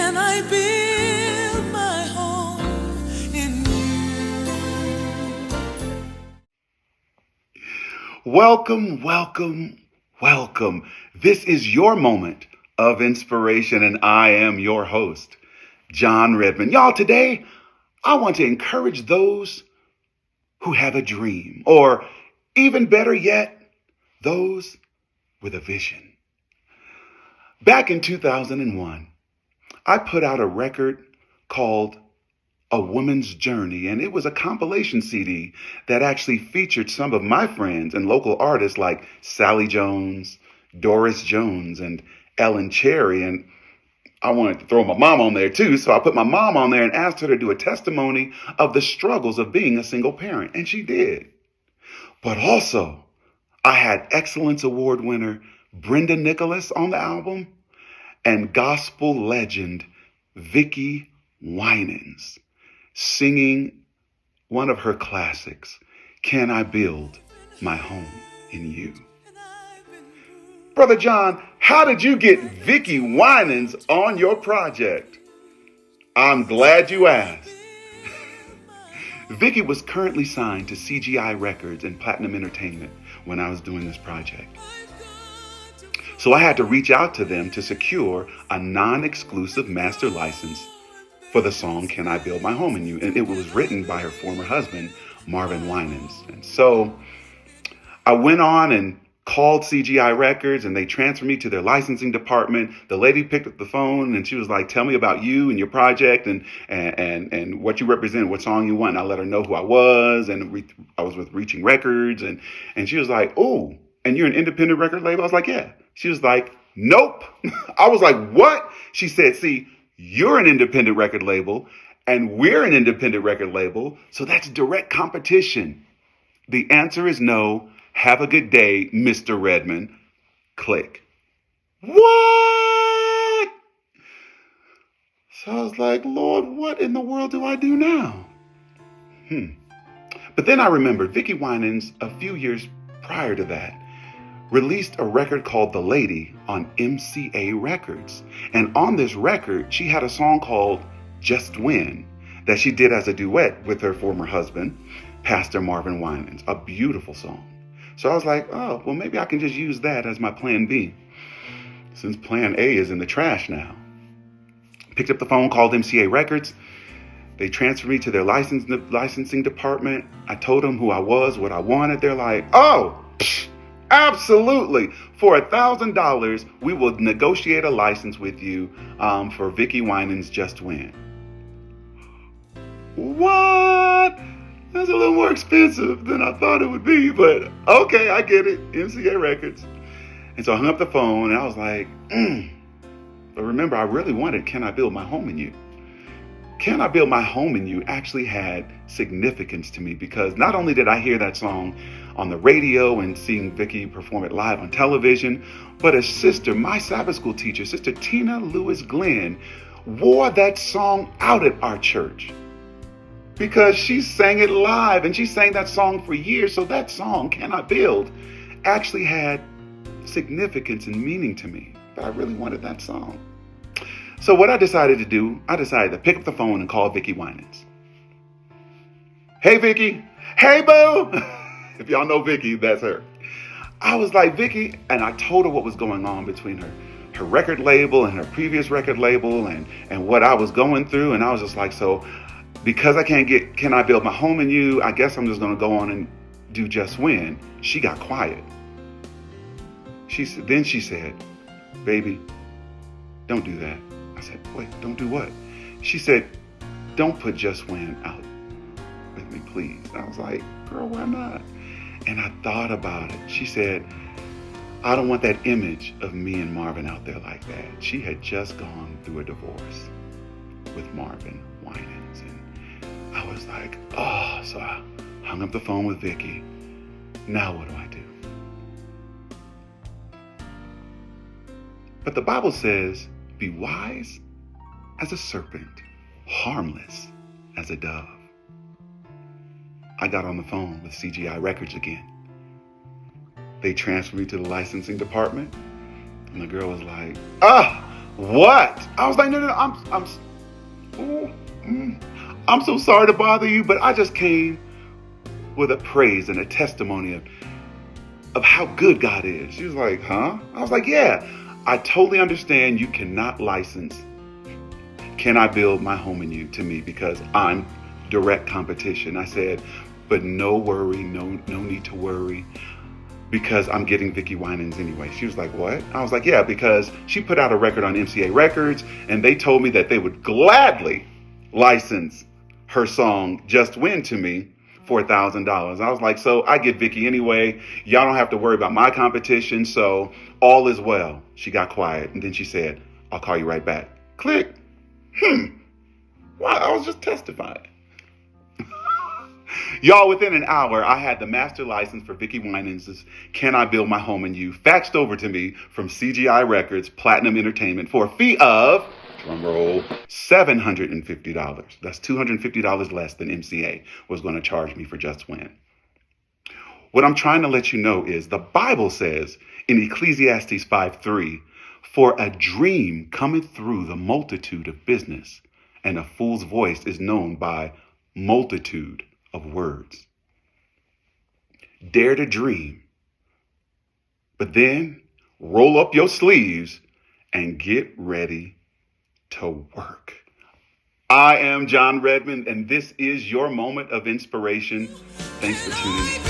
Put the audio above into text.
can I build my home in you? Welcome, welcome, welcome. This is your moment of inspiration, and I am your host, John Redmon. Y'all, today, I want to encourage those who have a dream, or even better yet, those with a vision. Back in 2001, I put out a record called A Woman's Journey, and it was a compilation CD that actually featured some of my friends and local artists like Sally Jones, Doris Jones, and Ellen Cherry. And I wanted to throw my mom on there too, so I put my mom on there and asked her to do a testimony of the struggles of being a single parent, and she did. But also, I had Excellence Award winner Brendanicholas on the album and gospel legend Vickie Winans singing one of her classics, Can I Build My Home in You? Brother John, how did you get Vickie Winans on your project? I'm glad you asked. Vickie was currently signed to CGI Records and Platinum Entertainment when I was doing this project. So I had to reach out to them to secure a non-exclusive master license for the song Can I Build My Home in You? And it was written by her former husband, Marvin Winans. And so I went on and called CGI Records, and they transferred me to their licensing department. The lady picked up the phone and she was like, tell me about you and your project and what you represent, what song you want. And I let her know who I was, and I was with Reaching Records, and she was like, oh, and you're an independent record label? I was like, yeah. She was like, nope. I was like, what? She said, see, you're an independent record label and we're an independent record label, so that's direct competition. The answer is no. Have a good day, Mr. Redmon. Click. What? So I was like, Lord, what in the world do I do now? But then I remembered Vickie Winans, a few years prior to that, released a record called The Lady on mcarecords. And on this record, she had a song called Just Win that she did as a duet with her former husband, Pastor Marvin Winans. A beautiful song. So I was like, oh, well, maybe I can just use that as my plan B, since plan A is in the trash now. Picked up the phone, called MCA Records. They transferred me to their licensing department. I told them who I was, what I wanted. They're like, oh, absolutely. For $1,000, we will negotiate a license with you for Vickie Winans' Just Win. What? That's a little more expensive than I thought it would be, but okay, I get it. MCA Records. And so I hung up the phone and I was like, But remember, I really wanted Can I Build My Home in You? Can I Build My Home in You actually had significance to me, because not only did I hear that song on the radio and seeing Vickie perform it live on television, but a sister, my Sabbath school teacher, Sister Tina Lewis Glenn, wore that song out at our church, because she sang it live and she sang that song for years. So that song, Can I Build, actually had significance and meaning to me. But I really wanted that song. So what I decided to do, I decided to pick up the phone and call Vickie Winans. Hey, Vickie. Hey, boo. If y'all know Vickie, that's her. I was like, Vickie, and I told her what was going on between her record label and her previous record label and what I was going through. And I was just like, so because I can't get Can I Build My Home in You, I guess I'm just going to go on and do Just Win. She got quiet. Then she said, baby, don't do that. I said, wait, don't do what? She said, don't put Just Win out with me, please. I was like, girl, why not? And I thought about it. She said, I don't want that image of me and Marvin out there like that. She had just gone through a divorce with Marvin Winans. And I was like, oh, so I hung up the phone with Vickie. Now what do I do? But the Bible says, be wise as a serpent, harmless as a dove. I got on the phone with CGI Records again. They transferred me to the licensing department, and the girl was like, What? I was like, no, ooh, I'm so sorry to bother you, but I just came with a praise and a testimony of how good God is. She was like, huh? I was like, yeah, I totally understand you cannot license Can I Build My Home in You to me because I'm direct competition. I said, but no worry, no need to worry because I'm getting Vickie Winans anyway. She was like, what? I was like, yeah, because she put out a record on mcarecords and they told me that they would gladly license her song Just Win to me for $1,000. I was like, so I get Vickie anyway. Y'all don't have to worry about my competition. So all is well. She got quiet. And then she said, I'll call you right back. Click. Wow, I was just testifying. Y'all, within an hour, I had the master license for Vickie Winans' Can I Build My Home in You faxed over to me from CGI Records Platinum Entertainment for a fee of, drumroll, $750. That's $250 less than MCA was going to charge me for Just Win. What I'm trying to let you know is the Bible says in Ecclesiastes 5:3, for a dream cometh through the multitude of business, and a fool's voice is known by multitude of words. Dare to dream, but then roll up your sleeves and get ready to work. I am John Redmon, and this is your moment of inspiration. Thanks for tuning in.